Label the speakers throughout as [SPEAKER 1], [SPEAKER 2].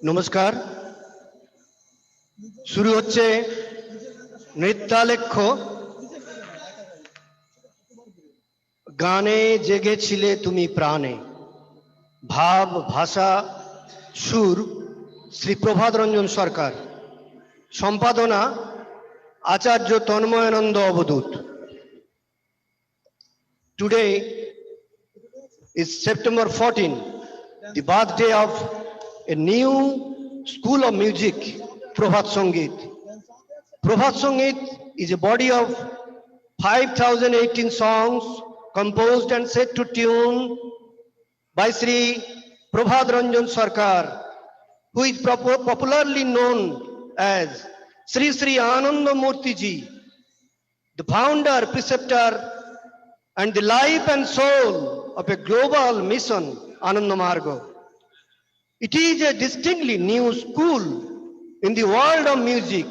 [SPEAKER 1] नमस्कार। शुरू होच्छे नृत्यालेख्य गाने जेगेछिले तुमी प्राणे। भाव भाषा सुर श्री प्रभात रंजन सरकार। सम्पादना आचार्य तन्मयानंद अवधूत। Today is September 14, the birthday of a new school of music, Prabhat Sangeet. Prabhat Sangeet is a body of 5,018 songs composed and set to tune by Sri Prabhat Ranjan Sarkar, who is popularly known as Sri Sri Ananda Murthy Ji, the founder, preceptor, and the life and soul of a global mission, Ananda Marga. It is a distinctly new school in the world of music,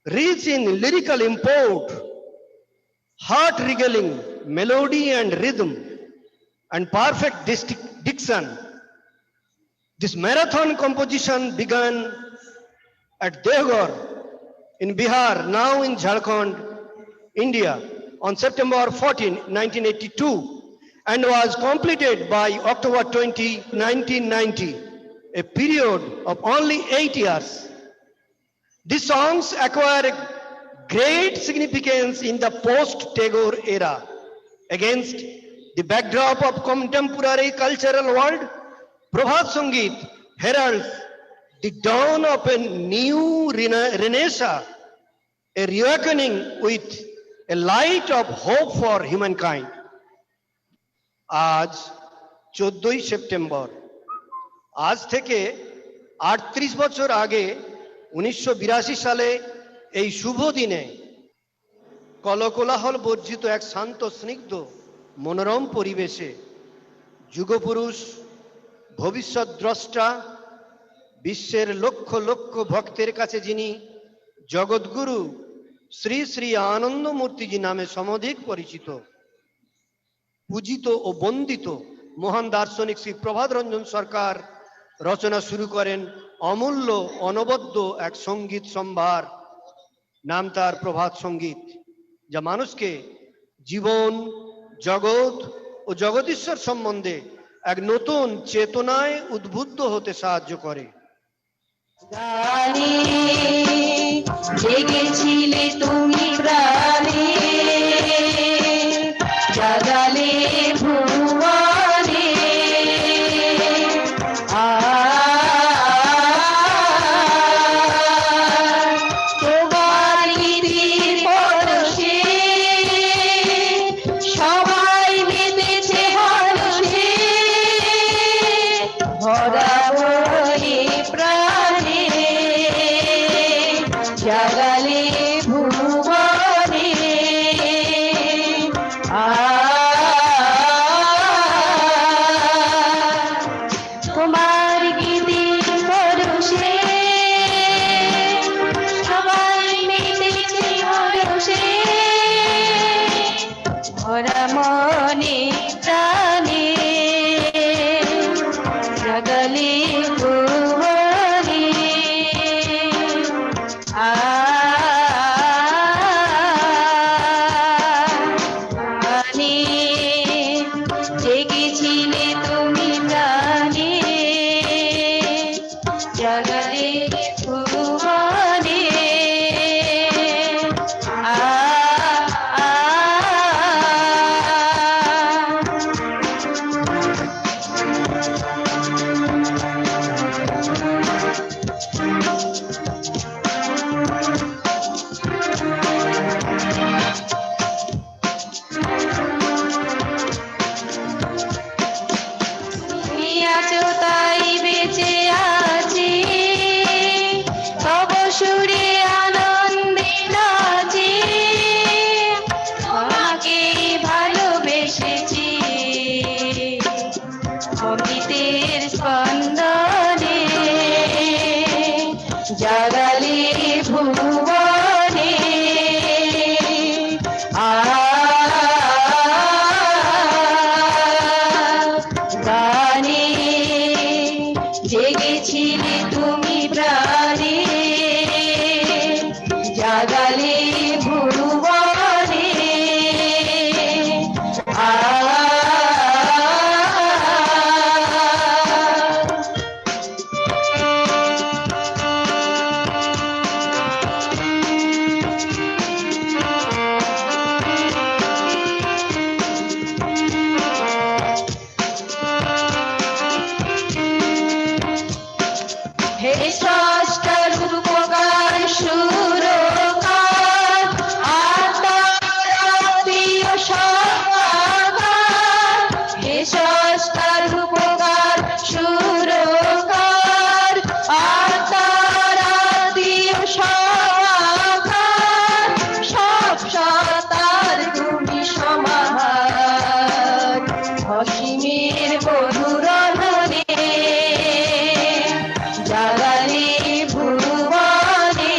[SPEAKER 1] rich in lyrical import, heart-regaling melody and rhythm, and perfect diction. This marathon composition began at Devghar in Bihar, now in Jharkhand, India, on September 14, 1982, and was completed by October 20, 1990, a period of only 8 years. These songs acquired great significance in the post-Tagore era. Against the backdrop of contemporary cultural world, Prabhat Sangeet heralds the dawn of a new renaissance, a reawakening with a light of hope for humankind. आज 14 September आज থেকে 38 বছর আগে 1982 সালে এই শুভ দিনে কলকোলাহল বর্জিত এক শান্ত স্নিগ্ধ মনোরম পরিবেশে যুগপুরুষ ভবিষ্যৎ দ্রষ্টা বিশ্বের লক্ষ লক্ষ ভক্তের কাছে যিনি জগৎগুরু শ্রী শ্রী আনন্দ মূর্তিজি নামে সমধিক পরিচিত, पूजित और बंदित महान दार्शनिक श्री प्रभात रंजन सरकार रचना शुरू करें अमूल्य अनबद्ध एक संगीत सम्भार नाम तार प्रभात संगीत, जा मानुष के जीवन जगत और जगदीश्वर सम्बन्धे एक नतून चेतनाय उद्बुद्ध होते साहाय्य करे।
[SPEAKER 2] জাগালে ভুবনে তোমার গীতির পরশে সবাই মেতেছে হরষে ভরা ভরে প্রাণে জাগালে ভুবনে তোমার গীতির পরশে সবাই মেতেছে হরষে ভরা মনে প্রাণে জাগালে ভুবনে জেগেছিলে তুমি প্রাণে জাগালে ভুবনে জাগালে ভুবনে গানে জেগেছিলে তুমি প্রাণে জাগালে ভুবনে হে স্রষ্টার উপকার সুরকার আত্মারাতীয় সমাকার হে স্রষ্টার উপকার সুরকার আত্মারাতীয় সমাকার সব সত্তার তুমি সমাহার অসীমের বধুরধনে জাগালে ভুবনে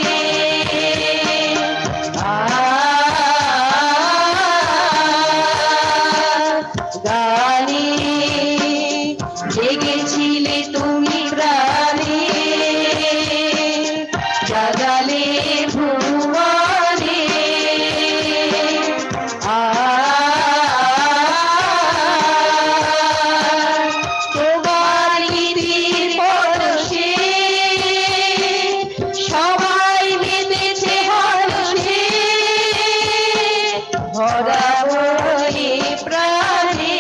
[SPEAKER 2] গানে জেগেছিলে তুমি প্রাণে জাগালে ভুবনে তোমার গীতির পরশে সবাই মেতেছে হরষে ভরা হয়ে প্রাণে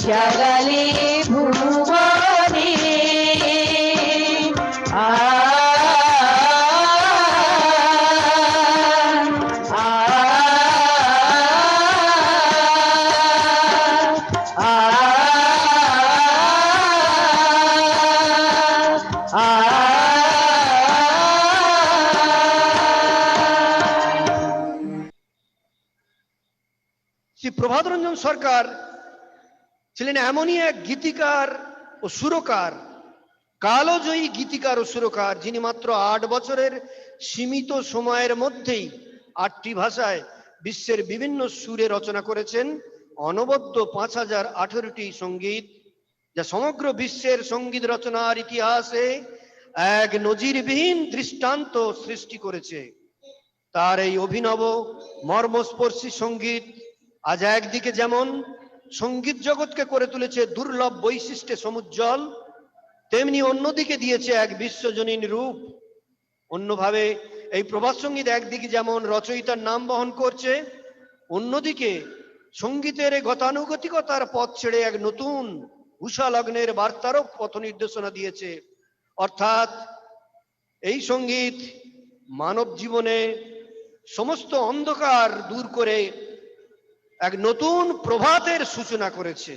[SPEAKER 2] জাগালে ভুবনে
[SPEAKER 1] শ্রী প্রভাত রঞ্জন সরকার ছিলেন এমনই এক গীতিকার ও সুরকার, কালজয়ী গীতিকার ও সুরকার, যিনি মাত্র 8 বছরের সীমিত সময়ের মধ্যেই 8টি ভাষায় বিশ্বের বিভিন্ন সুরে রচনা করেছেন অনবদ্য 5018টি সঙ্গীত, যা সমগ্র বিশ্বের সঙ্গীত রচনার ইতিহাসে এক নজিরবিহীন দৃষ্টান্ত সৃষ্টি করেছে। তার এই অভিনব মর্মস্পর্শী সঙ্গীত আজ একদিকে যেমন সঙ্গীত জগৎকে করে তুলেছে দুর্লভ বৈশিষ্ট্যে সমুজ্জ্বল, তেমনি অন্যদিকে দিয়েছে এক বিশ্বজনীন রূপ। অন্যভাবে এই প্রভাত সঙ্গীত একদিকে যেমন রচয়িতার নাম বহন করছে, অন্যদিকে সঙ্গীতের গতানুগতিকতার পথ ছেড়ে এক নতুন উষা লগ্নের বার্তারও পথ নির্দেশনা দিয়েছে। অর্থাৎ এই সঙ্গীত মানব জীবনে সমস্ত অন্ধকার দূর করে এক নতুন প্রভাতের সূচনা করেছে।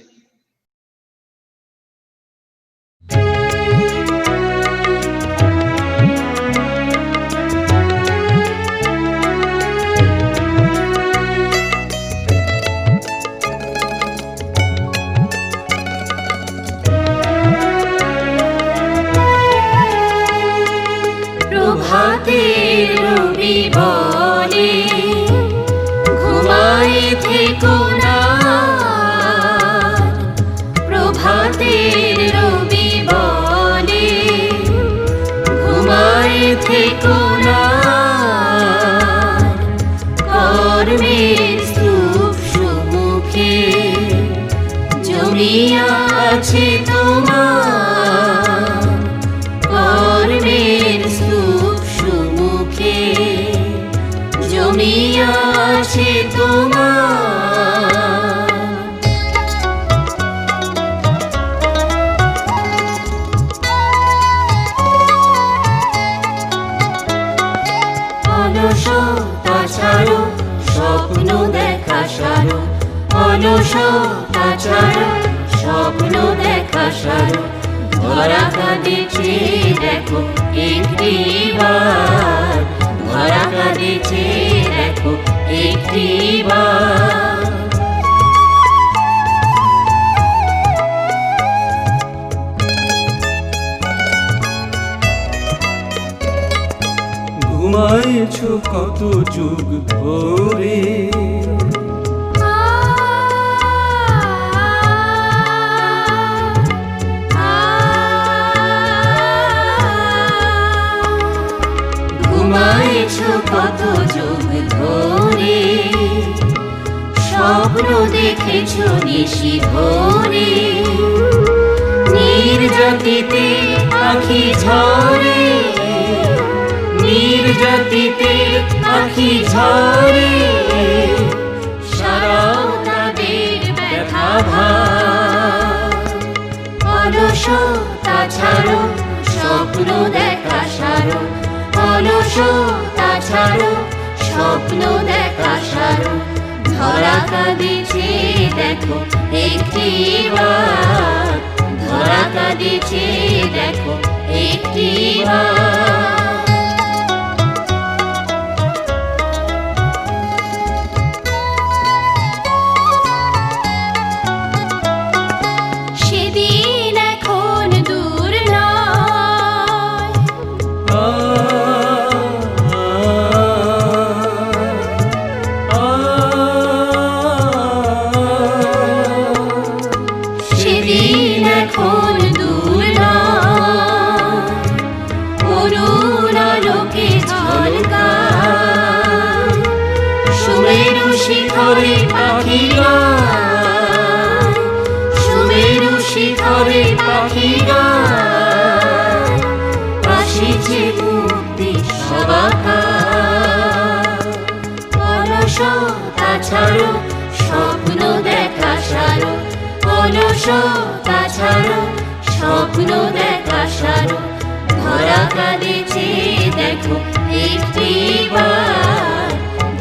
[SPEAKER 2] প্রভাতের রবি বলে ঘুমাই থেকো না, প্রভাতের রবি বলে ঘুমাই থেকো না, কর্মের স্তূপ সুমুখে জমিয়া আছে তোমার, কর্মের স্তূপ সুমুখে জমিয়া আছে তোমার। অলসতা ছাড়ো, স্বপ্ন দেখা সারো, অলসতা ছাড়ো, স্বপ্ন দেখা সারো, ধরা কাঁদেছে দেখো একটিবার, ধরা কাঁদেছে দেখো একটিবার।
[SPEAKER 3] ঘুমায়েছ কত যুগ ধরে।
[SPEAKER 2] ঘুমায়েছ কত যুগ ধরে, স্বপ্ন দেখেছ নিশি ভোরে। নির্যাতিতে আখি ঝরে, নির্যাতিতে আখি ঝরে, সারাও তাদের ব্যথা ভার। অলসতা ছাড়ো, স্বপ্ন দেখা সারো, অলসতা ছাড়ো, স্বপ্ন দেখা সারো। ধরা কাঁদিছে দেখো একটিবার, ধরা কাঁদিছে দেখো একটিবার। সেদিন এখন দূর নয়, সেদিন এখন দূর নয়। করুণ আলোকে ঝলকায়, সুমেরু শিখরে পাখি গায়, সুমেরু শিখরে পাখি গায়। আসিছে মুক্তি সবাকার। অলসতা ছাড়ো, স্বপ্ন দেখা সারো, অলসতা ছাড়ো, স্বপ্ন দেখা সারো। ধরা কাঁদিছে দেখো একটিবার,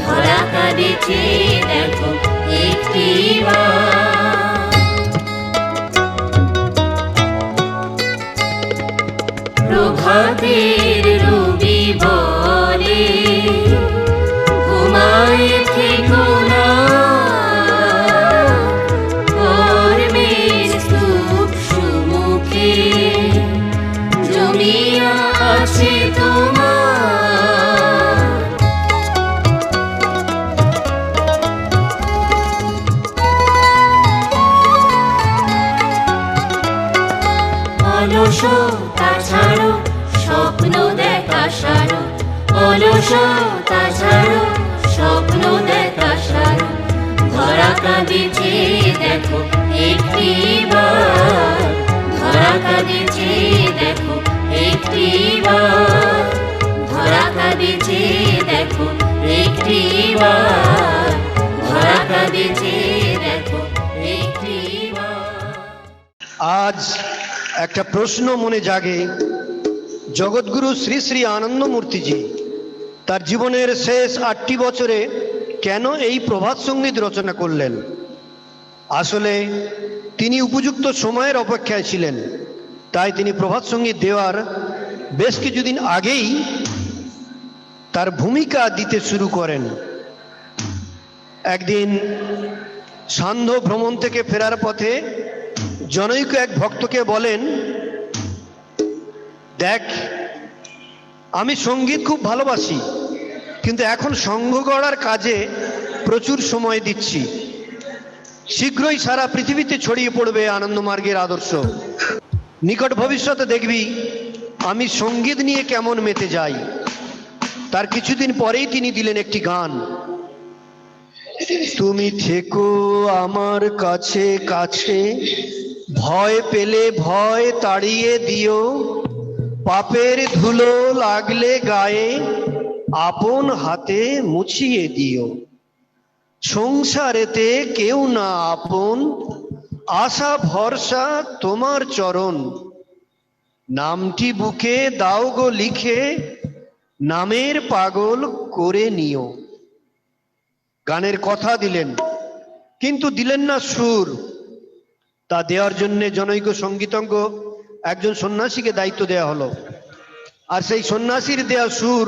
[SPEAKER 2] ধরা কাঁদিছে দেখো একটিবার। প্রভাতের রবি বলে ঘুমায় থেকো না, কর্মের স্তূপ সুমুখে জমিয়া আছে তোমার। অলসতা ছাড়ো, স্বপ্ন দেখা সারো, অলসতা ছাড়ো, স্বপ্ন দেখা সারো। ধরা কাঁদিছে দেখো একটিবার, ধরা কাঁদিছে দেখো একটিবার, ধরা কাঁদিছে দেখো একটিবার, ধরা কাঁদিছে দেখো একটিবার।
[SPEAKER 1] আজ একটা প্রশ্ন মনে জাগে, জগৎগুরু শ্রী শ্রী আনন্দমূর্তিজি তার জীবনের শেষ 8টি বছরে কেন এই প্রভাত সঙ্গীত রচনা করলেন? আসলে তিনি উপযুক্ত সময়ের অপেক্ষায় ছিলেন, তাই তিনি প্রভাত সঙ্গীত দেওয়ার বেশ কিছুদিন আগেই তার ভূমিকা দিতে শুরু করেন। একদিন সান্ধ্য ভ্রমণ থেকে ফেরার পথে জনৈক এক ভক্তকে বলেন, দেখ, আমি সঙ্গীত খুব ভালোবাসি, কিন্তু এখন সংঘ গড়ার কাজে প্রচুর সময় দিচ্ছি। শীঘ্রই সারা পৃথিবীতে ছড়িয়ে পড়বে আনন্দমার্গের আদর্শ। নিকট ভবিষ্যতে দেখবি আমি সঙ্গীত নিয়ে কেমন মেতে যাই। তার কিছুদিন পরেই তিনি দিলেন একটি গান, তুমি থেকো আমার কাছে কাছে, ভয় পেলে ভয় তাড়িয়ে দিও, পাপের ধুলো লাগলে গায়ে আপন হাতে মুছিয়ে দিও। সংসারেতে কেউ না আপন, আশা ভরসা তোমার চরণ, নামটি বুকে দাও গো লিখে, নামের পাগল করে নিও। গানের কথা দিলেন, কিন্তু দিলেন না সুর। তা দেওয়ার জন্য জনৈক সঙ্গীতজ্ঞ একজন সন্ন্যাসীকে দায়িত্ব দেওয়া হলো। আর সেই সন্ন্যাসীর দেওয়া সুর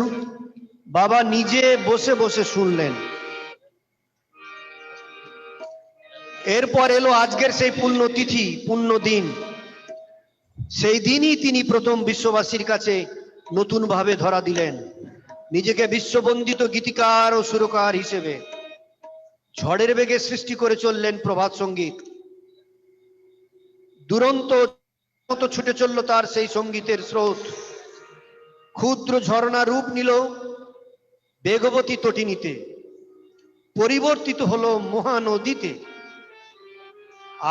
[SPEAKER 1] বাবা নিজে বসে বসে শুনলেন। এরপর এলো আজকের সেই পুণ্যতিথি, পুণ্য দিন। সেই দিনই তিনি প্রথম বিশ্ববাসীর কাছে নতুন ভাবে ধরা দিলেন। নিজেকে বিশ্ববন্দিত গীতিকার ও সুরকার হিসেবে ঝড়ের বেগে সৃষ্টি করে চললেন প্রভাত সঙ্গীত। দুরন্ত মতো ছুটে চলল তার সেই সঙ্গীতের স্রোত। ক্ষুদ্র ঝর্ণা রূপ নিল বেগবতী তটিনীতে, পরিবর্তিত হলো মহানদীতে।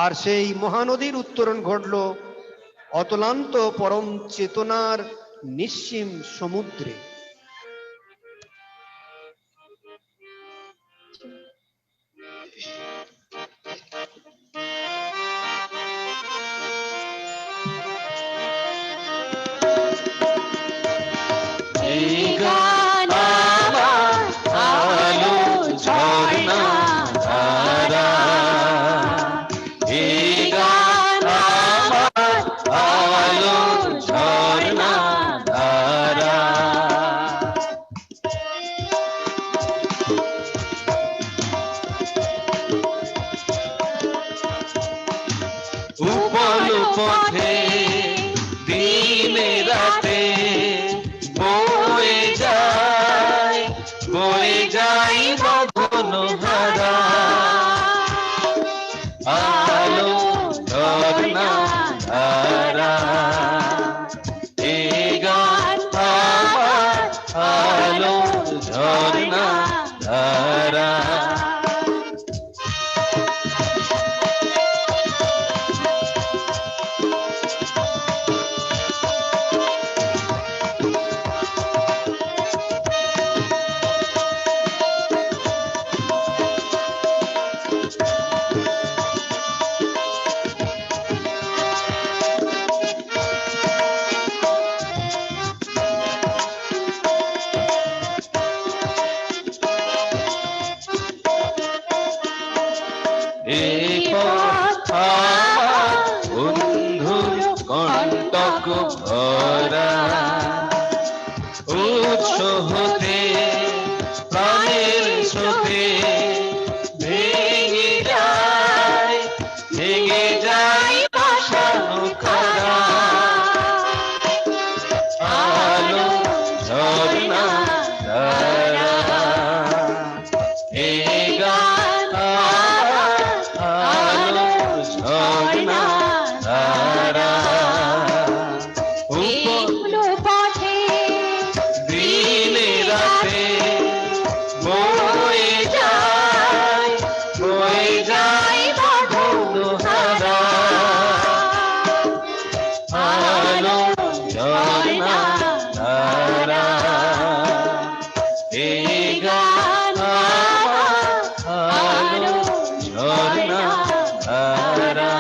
[SPEAKER 1] আর সেই মহানদীর উত্তরণ ঘটল অতলান্ত পরম চেতনার নিঃসীম সমুদ্রে।
[SPEAKER 2] এই গান আমার আলো ঝর্ণা ধারা, এই গান আমার আলো ঝর্ণা ধারা। উপল পথে দিনে রাতে বয়ে যাই বাঁধন হারা। আলো ঝর্ণা ধারা, এই গান আমার আলো ঝর্ণা ধারা। এই পথ আমার বন্ধুর কণ্টক ভরা, উৎস হতে প্রাণের স্রোতে ভেঙে যায় পাষাণ খাড়া। আলো ঝর্ণা ধারা, এই গান আলো ঝর্ণা ধারা। উপল পথে দিনে রাতে বয়ে যাই বাঁধন হারা। আলো ঝর্ণা ধারা, এই গান আলো ঝর্ণা ধারা,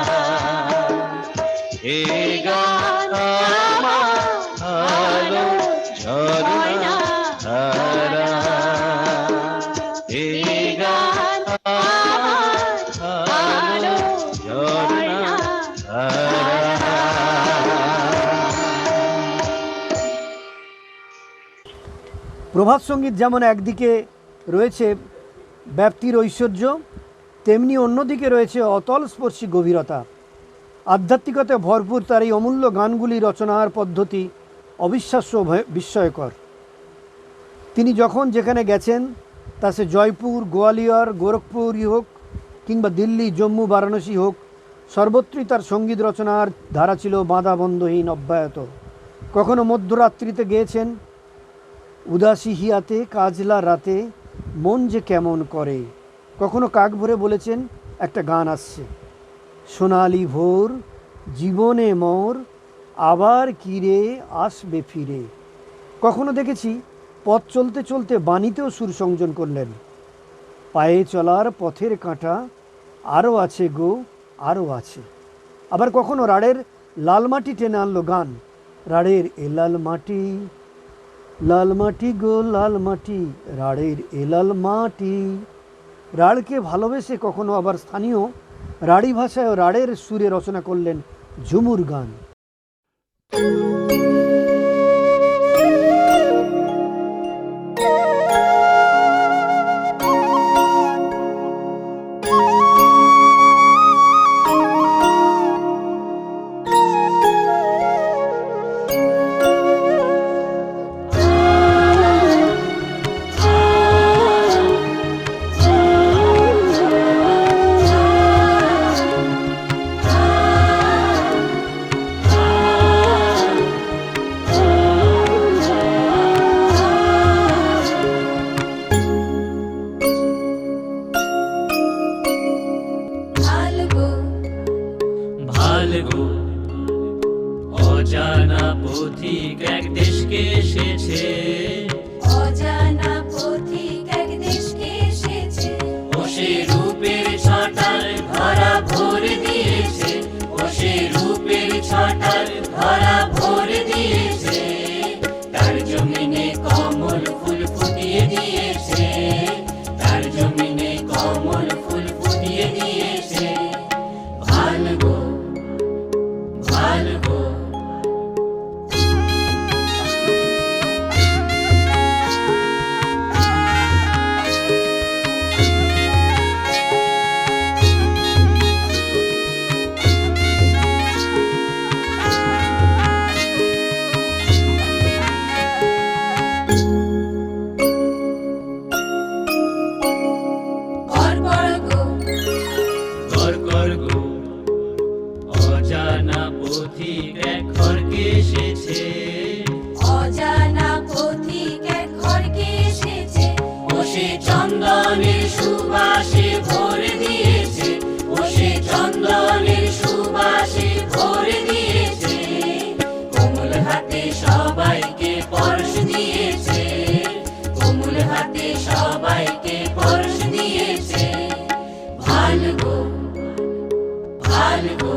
[SPEAKER 2] এই গান আলো ঝর্ণা ধারা, এই গান আলো ঝর্ণা ধারা।
[SPEAKER 4] প্রভাত সঙ্গীত যেমন একদিকে রয়েছে ব্যাপ্তির ঐশ্বর্য, তেমনি অন্যদিকে রয়েছে অতলস্পর্শী গভীরতা। আধ্যাত্মিকতায় ভরপুর তার এই অমূল্য গানগুলি রচনার পদ্ধতি অবিশ্বাস্য বিস্ময়কর। তিনি যখন যেখানে গেছেন, তা সে জয়পুর, গোয়ালিয়র, গোরখপুরই হোক কিংবা দিল্লি, জম্মু, বারাণসী হোক, সর্বত্রই তার সঙ্গীত রচনার ধারা ছিল বাঁধাবন্ধহীন, অব্যাহত। কখনো মধ্যরাত্রিতে গেয়েছেন, উদাসী হিয়াতে কাজলা রাতে মন যে কেমন করে। কখনো কাক ভরে বলেছেন, একটা গান আসছে, সোনালি ভোর জীবনে মোর আবার কিরে আসবে ফিরে। কখনো দেখেছি পথ চলতে চলতে বাণীতেও সুর সংযোজন করলেন, পায়ে চলার পথের কাঁটা আরও আছে গো আরও আছে। আবার কখনো রাড়ের লাল মাটি টেনে আনলো গান, রাড়ের এ লাল মাটি, লাল মাটি গো লাল মাটি, রাড়ের এ লাল মাটি। রাড়কে ভালোবেসে কখনো আবার স্থানীয় রাড়ি ভাষায় ও রাড়ের সুরে রচনা করলেন ঝুমুর গান।
[SPEAKER 5] অজানা পথিক এক দেশকে এসেছে,
[SPEAKER 2] অজানা পথিক এক দেশকে এসেছে,
[SPEAKER 5] ও সে রূপের ছটায় ভরা ভোর দিয়েছে, ও সে রূপের ছটায় ভরা ভোর দিয়েছে, তার জমিনে কমল ফুল ফুটিয়ে দিয়েছে, তার জমিনে কমল ফুল ফুটিয়ে দিয়েছে। ভালগো ভালগো
[SPEAKER 2] কর কর গো,
[SPEAKER 5] অজানা পথিক এক খড়কে এসেছে,
[SPEAKER 2] অজানা পথিক এক ঘরকে এসেছে,
[SPEAKER 5] ও সে চন্দনের সুবাসে ভোর দিয়েছে, ও সে চন্দনের সুবাসে ভোর দিয়েছে, কোমল হাতে সবাইকে পরশ দিয়েছে, কোমল হাতে সবাইকে পরশ দিয়েছে। ভালগো ভালগো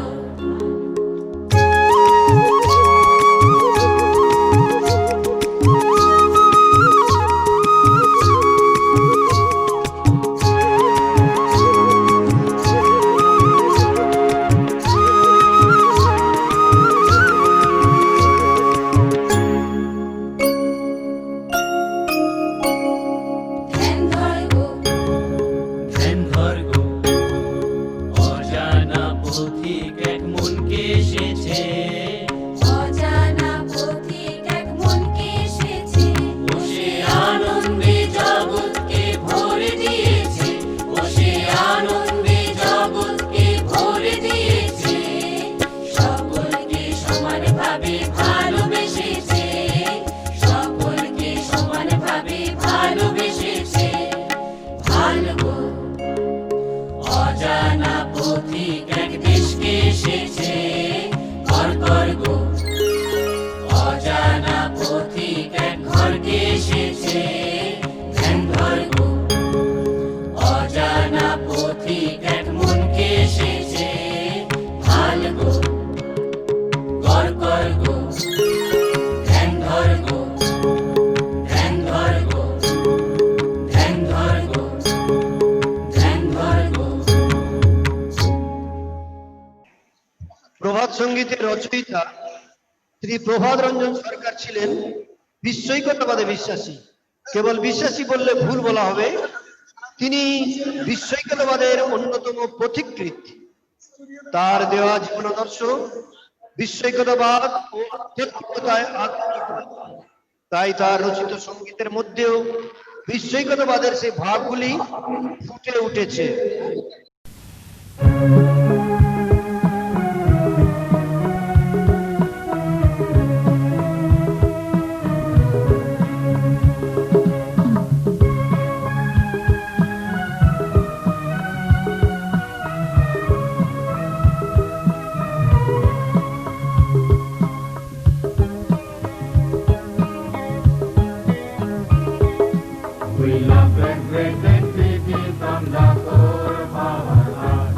[SPEAKER 2] ধ্যান ধর গো,
[SPEAKER 5] ধ্যান ধর গো, অজানা পথিক এক মনকে এসেছে,
[SPEAKER 2] অজানা পথিক এক মনকে এসেছে,
[SPEAKER 5] ও সে আনন্দে জগৎকে ভোর দিয়েছে, ও সে আনন্দে জগৎকে ভোর দিয়েছে, সকলকে সমানভাবে ভালোবেসেছে, সকলকে সমানভাবে ভালোবেসেছে। ভালগো অজানা পথিক এক দেশকে এসেছে, কর গো, অজানা পথিক এক ঘরকে এসেছে, ধ্যান ধর গো, অজানা পথিক এক মনকে এসেছে। ভালগো কর গো, ধ্যান ধর গো, ধ্যান ধর গো, ধ্যান ধর গো, ধ্যান ধর গো।
[SPEAKER 1] প্রভাত সঙ্গীতের রচয়িতা শ্রী প্রভাত রঞ্জন সরকার ছিলেন বিশ্বৈকতাবাদে বিশ্বাসী। কেবল বিশ্বাসী বললে ভুল বলা হবে, তিনি বিশ্বৈকতাবাদের অন্যতম পথিকৃৎ। তার দেওয়া জীবনাদর্শ বিশ্বৈকতাবাদ ও আধ্যাত্মিকতায় আলোকিত। তাই তার রচিত সঙ্গীতের মধ্যেও বিশ্বৈকতাবাদের সেই ভাবগুলি ফুটে উঠেছে।
[SPEAKER 6] We love and great and pity from the core of our heart.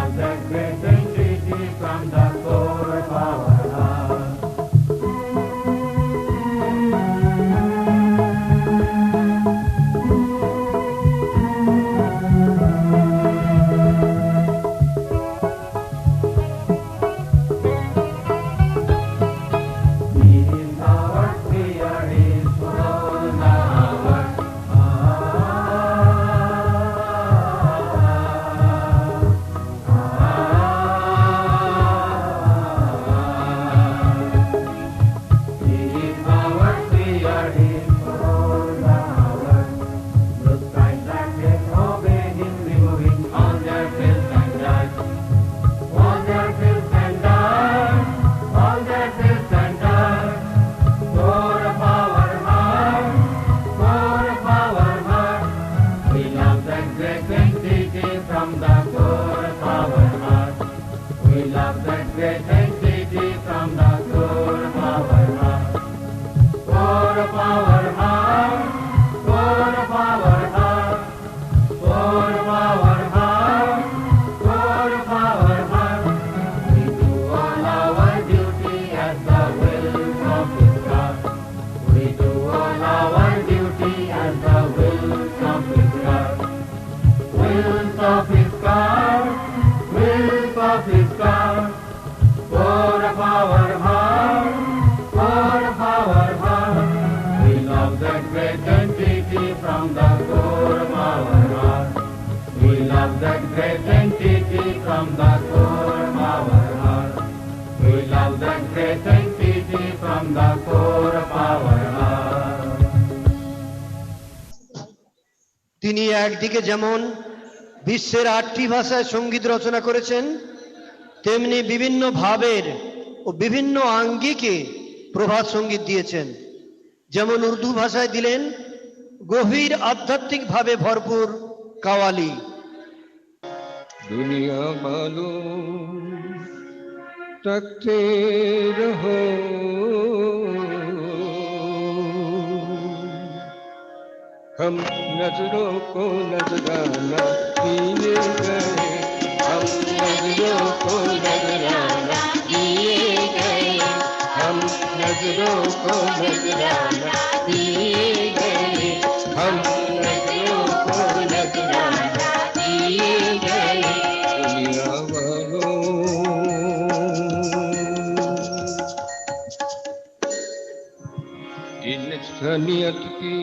[SPEAKER 5] love that great entity from the core of our heart. He is our Creator, He is all our He is our Creator, He is all our blue skies that can obey Him, removing all their filth and dirt, all their filth and dirt, all their filth and dirt. Core of our heart, core of our heart, we love that great entity from the core of our heart. We love that great entity from the core of our heart. Core of our heart, core of our heart, core of our heart, core of our heart. We do all our duty as the will of His God. We do all our duty as the wills of His God. Wills of His God, wills of His God. Core of our heart, core of our heart. We love that great entity from the core of our heart. We love that great entity from the core of our heart. We love that great entity from the core of our heart.
[SPEAKER 1] তিনি একদিকে যেমন বিশ্বের 8টি ভাষায় সঙ্গীত রচনা করেছেন, তেমনি বিভিন্ন ভাবের ও বিভিন্ন আঙ্গিকে প্রভাত সঙ্গীত দিয়েছেন। যেমন উর্দু ভাষায় দিলেন গভীর আধ্যাত্মিক ভাবে ভরপুর কাওয়ালি।
[SPEAKER 3] दुनिया वालों तकते रहो, हम नजरों को नजराना किए गए, हम नजरों को नजराना किए गए, हम नजरों को नजराना किए गए, हम नजरों को नजराना किए गए। दुनिया वालों इंसानियत की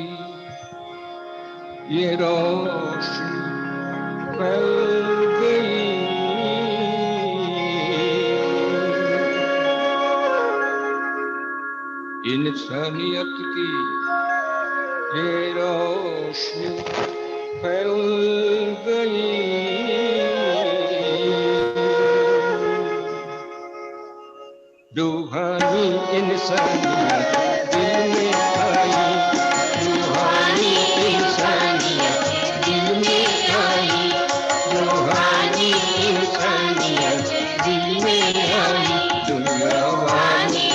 [SPEAKER 3] ये रोशनी फैल गई, इंसानियत की ये रोशनी फैल गई, रूहानी इंसानियत दिल में आई, रूहानी इंसानियत दिल में आई, रूहानी इंसानियत दिल में आई। दुनिया वाली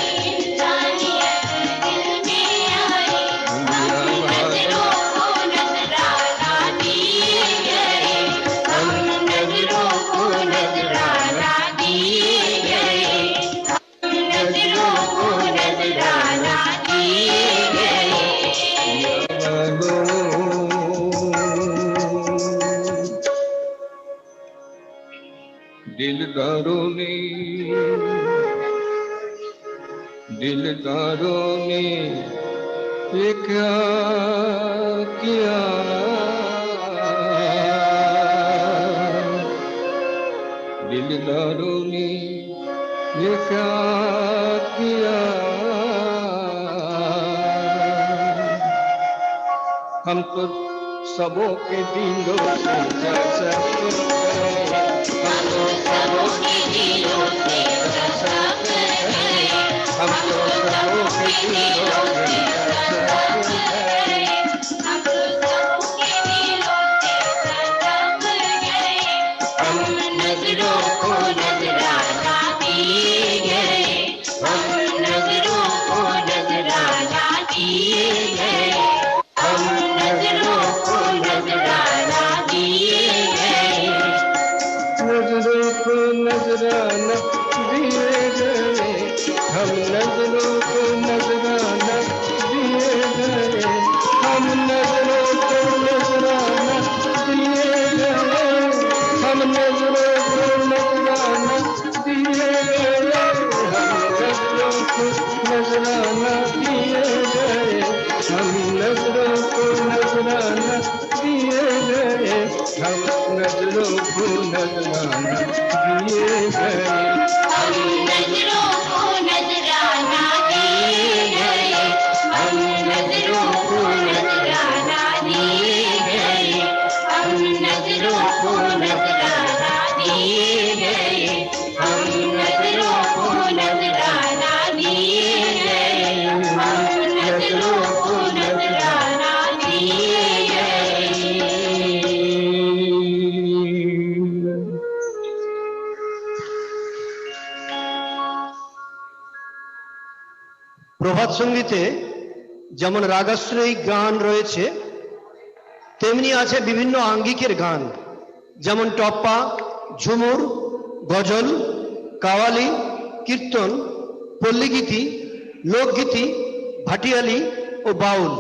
[SPEAKER 3] दिलदारों ने ये क्या किया, दिलदारों ने ये क्या किया, हम तो सबों के दिलों से जा सकते हैं, हम तो सबों के दिलों से जा सकते हैं, हम तो सबों के दिलों से जा सकते हैं, हम तो सबों के दिलों से जा सकते हैं, हम नजरों को नजराना दिए गए, हम नजरों को नजराना दिए गए, हम नजरों को नजराना दिए गए, नजरों को को नजराना दिए गए, हम नजरों को नजराना दिए गए, हम नजरों को नजराना दिए गए, हम नजरों को नजराना दिए गए, हम नजरों को नजराना दिए गए, हम नजरों को नजराना दिए गए, हम नजरों को नजराना दिए गए,
[SPEAKER 2] हम नजरों को नजराना दिए गए, हम नजरों को नजराना दिए गए, हम नजरों को नजराना दिए गए, हम नजरों को नजराना दिए गए, हम नजरों को नजराना दिए गए।
[SPEAKER 1] প্রভাত সঙ্গীতে যেমন রাগাশ্রয়ী গান রয়েছে, তেমনি আছে বিভিন্ন আঙ্গিকের গান, যেমন টপ্পা, ঝুমুর, গজল, কাওয়ালি, কীর্তন, পল্লীগীতি, লোকগীতি, ভাটিয়ালি ও বাউল।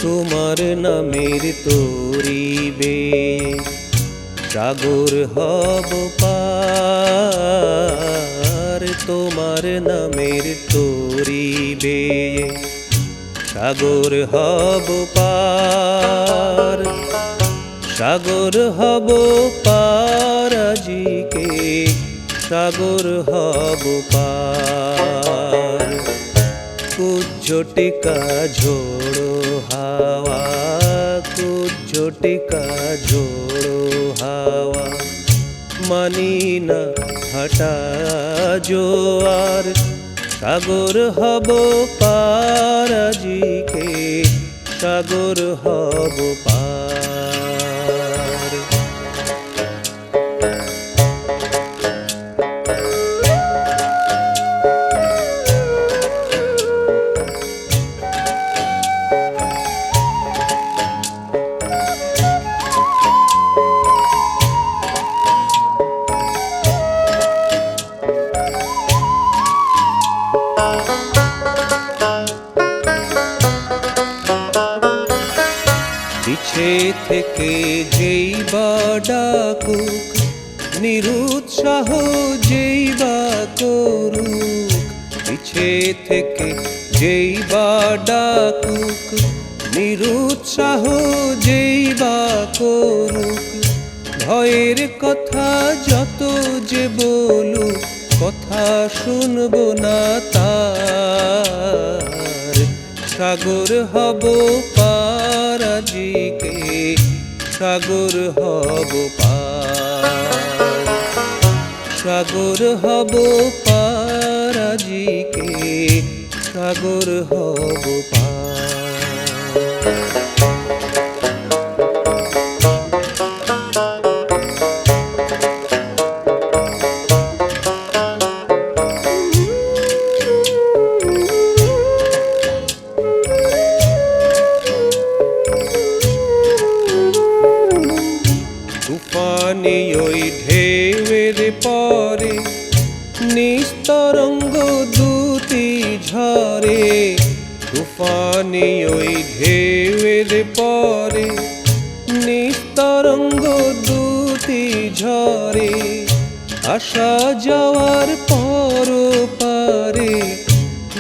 [SPEAKER 6] তোমার নামের তোরি বেয়ে সাগর হব পার, তোমার নামের তোরি বেয়ে সাগর হব পার, সাগর হব পার আজিকে, সাগর হব পার। कुछ टिका झोड़ो हवा, कुछ टिका झोड़ो हवा, मानी न हटा जोआर, সাগর হব পার আজিকে, সাগর হব পার। পিছে থেকে যেই বা ডাকুক, নিরুৎসাহ যেই বা করুক, পিছে থেকে যেই বা ডাকুক, নিরুৎসাহ যেই বা করুক, ভয়ের কথা যত যে বলুক, কথা শুনবো না তার, সাগর হব পার আজিকে, সাগর হব পার, সাগর হব পার আজিকে, সাগর হব পার। তুফানি ওই ঢেউয়ের পরে নিস্তরঙ্গ দুটি ঝরে, তুফানি ওই ঢেউয়ের পরে নিস্তরঙ্গ দুটি ঝরে, আসা যাওয়ার পর পারে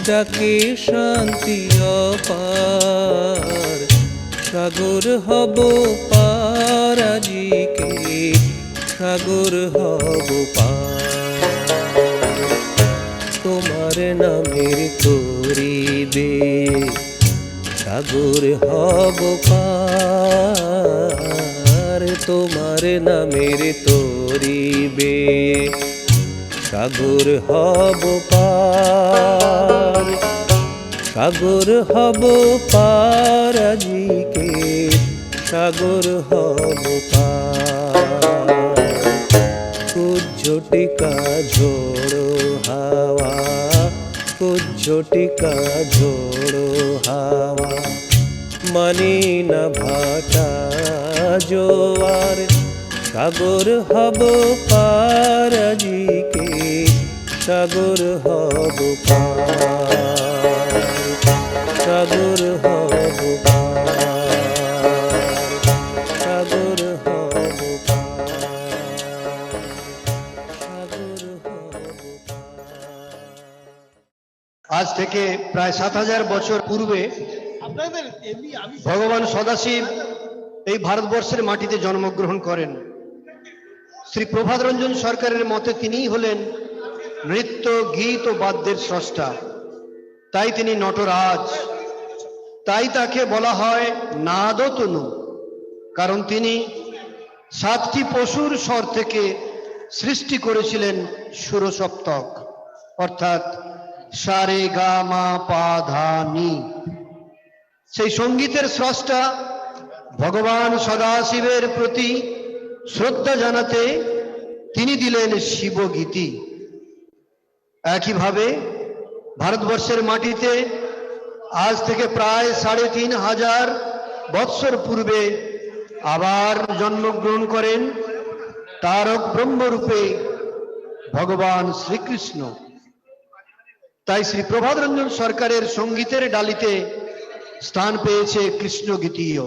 [SPEAKER 6] ডাকে শান্তি অপার, সাগর হব পার আজিকে, সাগর হব পার। তোমার নামের তরি বেয়ে সাগর হব পার তোমার নামের তরিবে সাগর হব পার সাগর হব পার আজিকে সাগর হব পার কুজ্ঝটিকা ঝোড়ো হাওয়া কুজ্ঝটিকা ঝোড়ো হাওয়া মানি না ভাটা জোয়ার সাগর হব পার আজিকে সাগর হব পার সাগর হব পার সাগর হব পার সাগর হব পার।
[SPEAKER 1] আজ থেকে প্রায় ৭,০০০ বছর পূর্বে ভগবান সদাশিব এই ভারতবর্ষের মাটিতে জন্মগ্রহণ করেন। শ্রী প্রভাত রঞ্জন সরকারের মতে তিনিই হলেন নৃত্য গীত ও বাদ্যের স্রষ্টা, তাই তিনি নটরাজ। তাই তাকে বলা হয় নাদতনু, কারণ তিনি ৭টি পশুর স্বর থেকে সৃষ্টি করেছিলেন সুরসপ্তক, অর্থাৎ সা রে গা মা পা ধা নি। সেই সঙ্গীতের স্রষ্টা ভগবান সদাশিবের প্রতি শ্রদ্ধা জানাতে তিনি দিলেন শিবগীতি। একইভাবে ভারতবর্ষের মাটিতে আজ থেকে প্রায় ৩৫০০ বৎসর পূর্বে আবার জন্মগ্রহণ করেন তারক ব্রহ্মরূপে ভগবান শ্রীকৃষ্ণ। তাই শ্রী প্রভাত রঞ্জন সরকারের সঙ্গীতের ডালিতে স্থান পেয়েছে কৃষ্ণ গীতিও।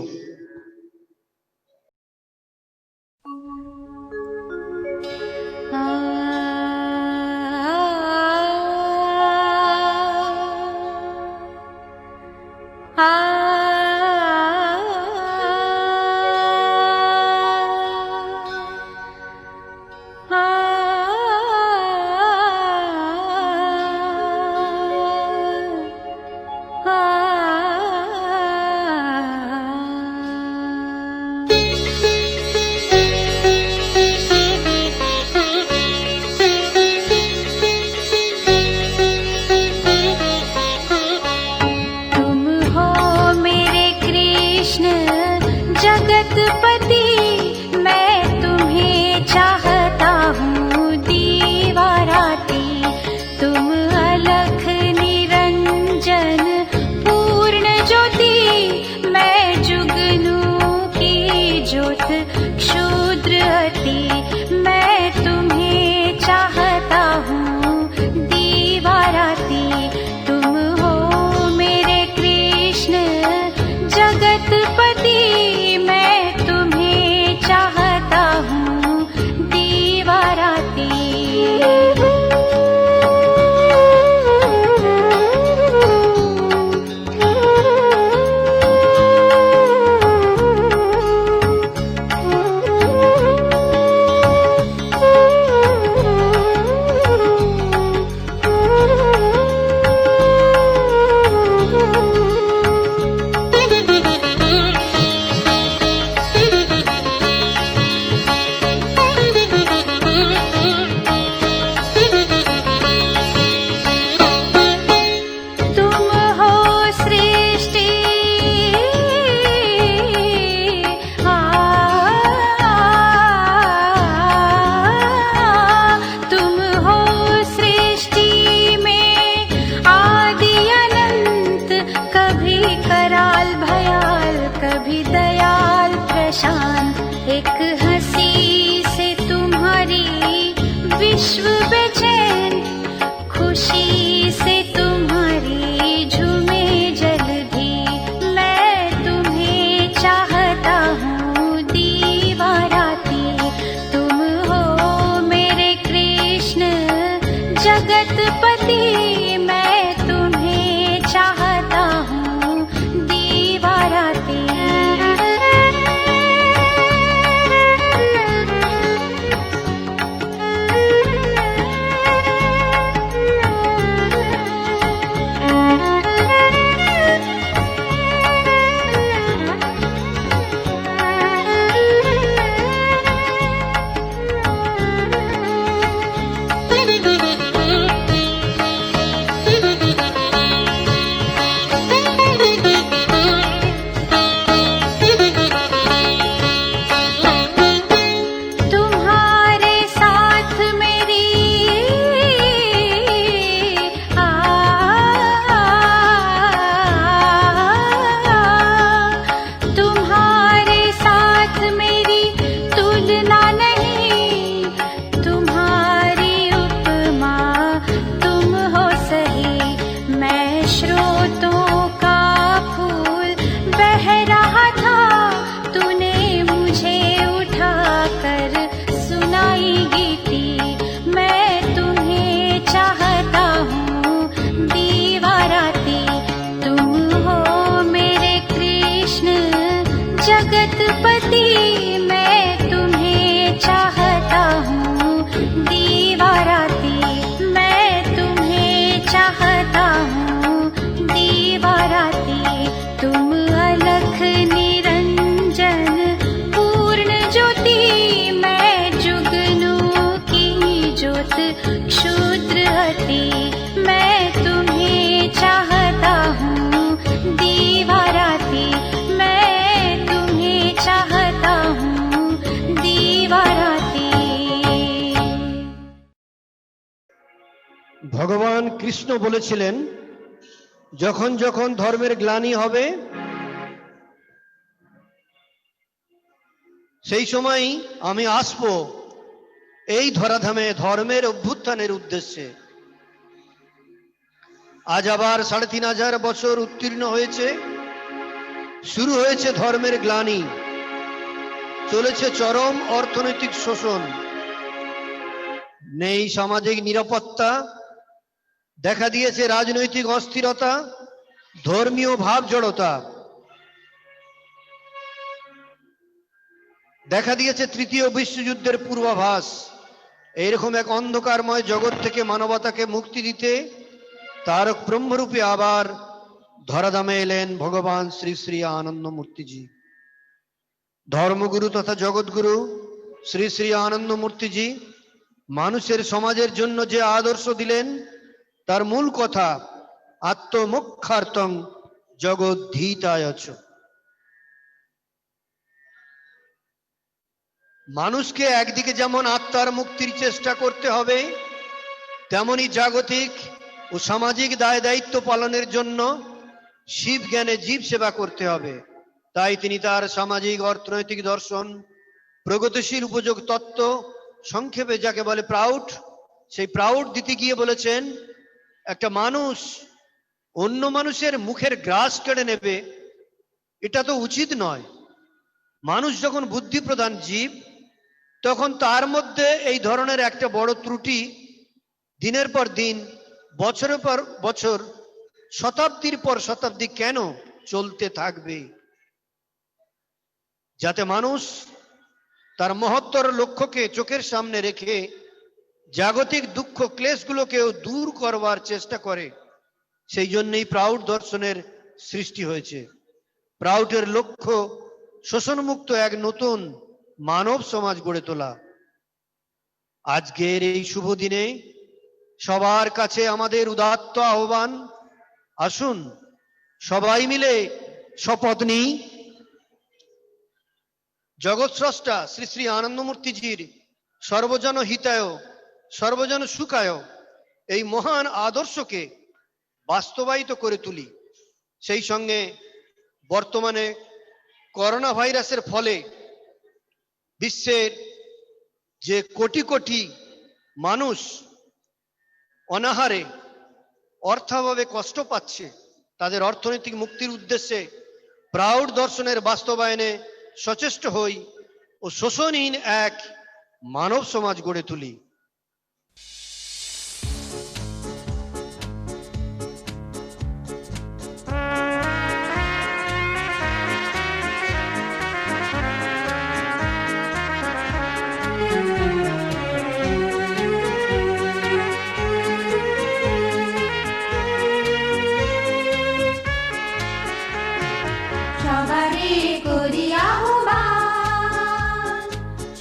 [SPEAKER 2] जगतपति मैं तुम्हें चाहता हूँ दीवाराती।
[SPEAKER 7] जगतपति मैं तुम्हें चाहता हूँ दीवाराती, मैं तुम्हें चाहता हूँ दीवाराती। तुम अलख निरंजन पूर्ण ज्योति, मैं जुगनू की ज्योत क्षुद्रहति, मैं तुम्हें चाहता हूँ दीवाराती, मैं तुम्हें चाहता हूँ दीवाराती।
[SPEAKER 1] ভগবান কৃষ্ণ বলেছিলেন যখন যখন ধর্মের গ্লানি হবে সেই সময়ই আমি আসব এই ধরাধামে ধর্মের অভ্যুত্থানের উদ্দেশ্যে। আজ আবার ৩৫০০ বছর উত্তীর্ণ হয়েছে, শুরু হয়েছে ধর্মের গ্লানি, চলেছে চরম অর্থনৈতিক শোষণ, নেই সামাজিক নিরাপত্তা, দেখা দিয়েছে রাজনৈতিক অস্থিরতা, ধর্মীয় ভাব জড়তা, দেখা দিয়েছে তৃতীয় বিশ্বযুদ্ধের পূর্বাভাস। এইরকম এক অন্ধকারময় জগৎ থেকে মানবতাকে মুক্তি দিতে তারক ব্রহ্মরূপে আবার ধরাধামে এলেন ভগবান শ্রী শ্রী আনন্দমূর্তিজি। ধর্মগুরু তথা জগৎগুরু শ্রী শ্রী আনন্দমূর্তিজি মানুষের সমাজের জন্য যে আদর্শ দিলেন তার মূল কথা আত্মমোক্ষার্থং জগদ্ধিতায়চ। মানুষকে একদিকে যেমন আত্মার মুক্তির চেষ্টা করতে হবে, তেমনি জাগতিক ও সামাজিক দায় দায়িত্ব পালনের জন্য শিব জ্ঞানে জীব সেবা করতে হবে। তাই তিনি তার সামাজিক অর্থনৈতিক দর্শন, প্রগতিশীল উপযোগ তত্ত্ব, সংক্ষেপে যাকে বলে প্রাউড, সেই প্রাউড দিতে গিয়ে বলেছেন একটা মানুষ অন্য মানুষের মুখের গ্রাস কেড়ে নেবে, এটা তো উচিত নয়। মানুষ যখন বুদ্ধি প্রধান জীব, তখন তার মধ্যে এই ধরনের একটা বড় ত্রুটি দিনের পর দিন, বছরের পর বছর, শতাব্দীর পর শতাব্দী কেন চলতে থাকবে? যাতে মানুষ তার মহত্তর লক্ষ্যকে চোখের সামনে রেখে জাগতিক দুঃখ ক্লেশগুলোকেও দূর করবার চেষ্টা করে, সেই জন্যই প্রাউড দর্শনের সৃষ্টি হয়েছে। প্রাউডের লক্ষ্য শোষণমুক্ত এক নতুন মানব সমাজ গড়ে তোলা। আজকের এই শুভ দিনে সবার কাছে আমাদের উদাত্ত আহ্বান, আসুন সবাই মিলে শপথ নিই জগৎ স্রষ্টা শ্রী শ্রী আনন্দমূর্তিজির সর্বজন হিতায় সর্বজন সুখায় এই মহান আদর্শকে বাস্তবায়িত করে তুলি। সেই সঙ্গে বর্তমানে করোনা ভাইরাসের ফলে বিশ্বের যে কোটি কোটি মানুষ অনাহারে অর্থাভাবে কষ্ট পাচ্ছে, তাদের অর্থনৈতিক মুক্তির উদ্দেশ্যে প্রাউড দর্শনের বাস্তবায়নে সচেষ্ট হই ও শোষণহীন এক মানব সমাজ গড়ে তুলি।
[SPEAKER 2] সবারে করি আহ্বান,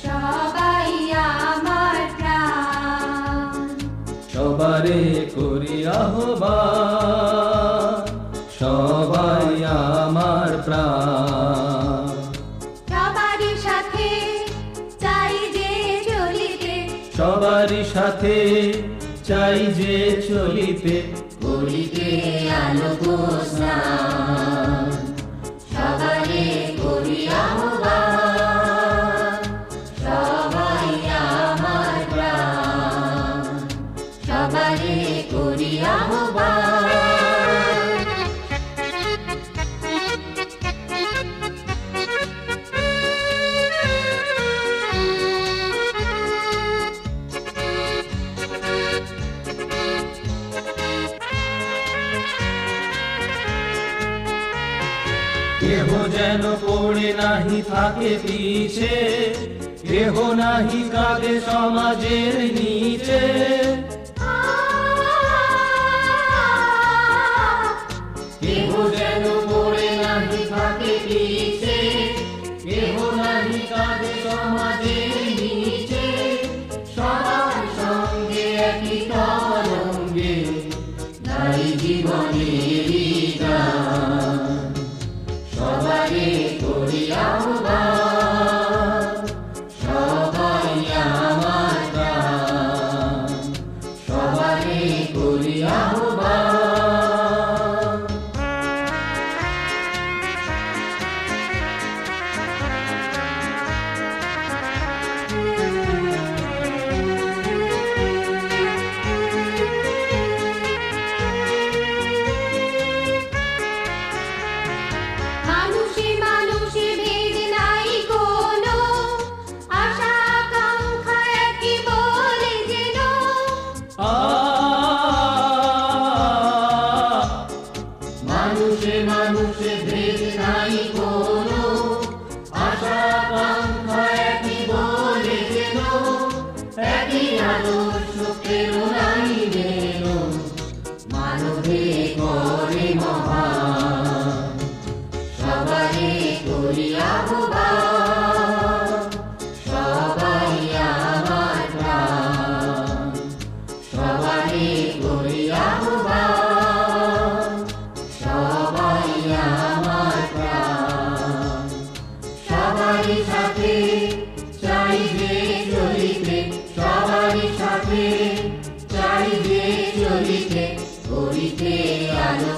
[SPEAKER 2] সবাই আমার প্রাণ।
[SPEAKER 5] সবারে করি আহ্বান, সবাই আমার প্রাণ।
[SPEAKER 2] সবারই সাথে চাই যে চলিতে,
[SPEAKER 5] সবারই সাথে চাই যে চলিতে,
[SPEAKER 2] করিতে আলোক স্নান। সবারে করি আহ্বান, সবাই আমার প্রাণ। সবারে করি আহ্বান।
[SPEAKER 5] কেহ যেন পড়ে পড়ে নাহি থাকে পিছে, কেহ নাহি কাঁদে সমাজের নিচে। কেহ যেন পড়ে নাহি থাকে পিছে, কেহ নাহি কাঁদে সমাজের নিচে। সবার সঙ্গে একই তরঙ্গে গাই জীবনের গান, সবারে করি আহ্বান, সবাই আমার প্রাণ, সবারে করি আহ্বান।
[SPEAKER 2] মানুষে মানুষে ভেদ নাই কোনো, আশা আকাঙ্ক্ষা একই বলে যেন।
[SPEAKER 5] মানুষে মানুষে ভেদ নাই কোনো, আশা আকাঙ্ক্ষা একই বলে যেন। একই আদর্শ প্রেরণাই যেন মানবে করে মহান, সবারে করি আহ্বান, সবাই আমার প্রাণ, সবারে করি আহ্বান, সবাই আমার প্রাণ। সবারই সাথে চাই যে চলিতে, সবারই সাথে চাই যে চলিতে, করিতে আলো